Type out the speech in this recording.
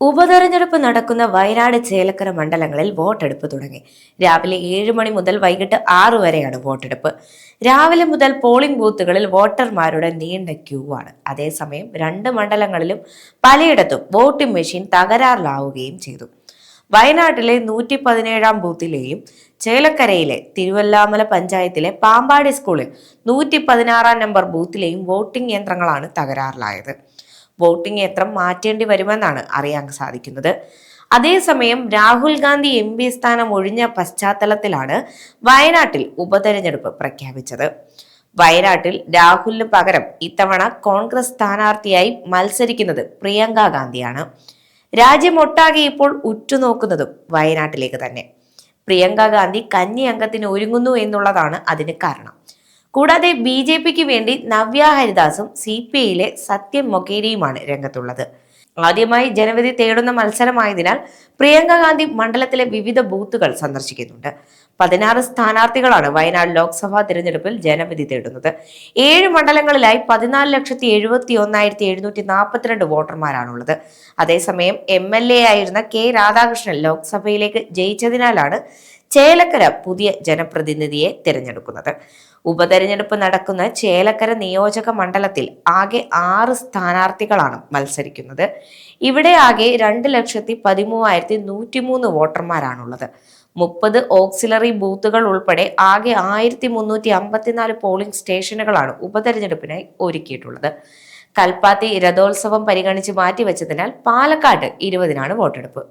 ഉപതെരഞ്ഞെടുപ്പ് നടക്കുന്ന വയനാട് ചേലക്കര മണ്ഡലങ്ങളിൽ വോട്ടെടുപ്പ് തുടങ്ങി. രാവിലെ 7 മണി മുതൽ വൈകിട്ട് 6 വരെയാണ് വോട്ടെടുപ്പ്. രാവിലെ മുതൽ പോളിംഗ് ബൂത്തുകളിൽ വോട്ടർമാരുടെ നീണ്ട ക്യൂ ആണ്. അതേസമയം 2 മണ്ഡലങ്ങളിലും പലയിടത്തും വോട്ടിംഗ് മെഷീൻ തകരാറിലാവുകയും ചെയ്തു. വയനാട്ടിലെ 117 ബൂത്തിലെയും ചേലക്കരയിലെ തിരുവല്ലാമല പഞ്ചായത്തിലെ പാമ്പാടി സ്കൂളിൽ 116 നമ്പർ ബൂത്തിലെയും വോട്ടിംഗ് യന്ത്രങ്ങളാണ് തകരാറിലായത്. വോട്ടിംഗ് യന്ത്രം മാറ്റേണ്ടി വരുമെന്നാണ് അറിയാൻ സാധിക്കുന്നത്. അതേസമയം രാഹുൽ ഗാന്ധി MP സ്ഥാനം ഒഴിഞ്ഞ പശ്ചാത്തലത്തിലാണ് വയനാട്ടിൽ ഉപതെരഞ്ഞെടുപ്പ് പ്രഖ്യാപിച്ചത്. വയനാട്ടിൽ രാഹുലിന് പകരം ഇത്തവണ കോൺഗ്രസ് സ്ഥാനാർത്ഥിയായി മത്സരിക്കുന്നത് പ്രിയങ്ക ഗാന്ധിയാണ്. രാജ്യമൊട്ടാകെ ഇപ്പോൾ ഉറ്റുനോക്കുന്നതും വയനാട്ടിലേക്ക് തന്നെ. പ്രിയങ്ക ഗാന്ധി കന്നി അംഗത്തിന് ഒരുങ്ങുന്നു എന്നുള്ളതാണ് അതിന് കാരണം. കൂടാതെ BJPക്ക് വേണ്ടി നവ്യ ഹരിദാസും CPIയിലെ സത്യം മൊകേരിയുമാണ് രംഗത്തുള്ളത്. ആദ്യമായി ജനവിധി തേടുന്ന മത്സരമായതിനാൽ പ്രിയങ്ക ഗാന്ധി മണ്ഡലത്തിലെ വിവിധ ബൂത്തുകൾ സന്ദർശിക്കുന്നുണ്ട്. 16 സ്ഥാനാർത്ഥികളാണ് വയനാട് ലോക്സഭാ തിരഞ്ഞെടുപ്പിൽ ജനവിധി തേടുന്നത്. 7 മണ്ഡലങ്ങളിലായി 14,71,742 വോട്ടർമാരാണുള്ളത്. അതേസമയം MLA ആയിരുന്ന രാധാകൃഷ്ണൻ ലോക്സഭയിലേക്ക് ജയിച്ചതിനാലാണ് ചേലക്കര പുതിയ ജനപ്രതിനിധിയെ തിരഞ്ഞെടുക്കുന്നത്. ഉപതെരഞ്ഞെടുപ്പ് നടക്കുന്ന ചേലക്കര നിയോജക മണ്ഡലത്തിൽ ആകെ 6 സ്ഥാനാർത്ഥികളാണ് മത്സരിക്കുന്നത്. ഇവിടെ ആകെ 2,13,103 വോട്ടർമാരാണുള്ളത്. 30 ഓക്സിലറി ബൂത്തുകൾ ഉൾപ്പെടെ ആകെ 1,354 പോളിംഗ് സ്റ്റേഷനുകളാണ് ഉപതെരഞ്ഞെടുപ്പിനായി ഒരുക്കിയിട്ടുള്ളത്. കൽപ്പാത്തി രഥോത്സവം പരിഗണിച്ച് മാറ്റിവെച്ചതിനാൽ പാലക്കാട് 20-നാണ് വോട്ടെടുപ്പ്.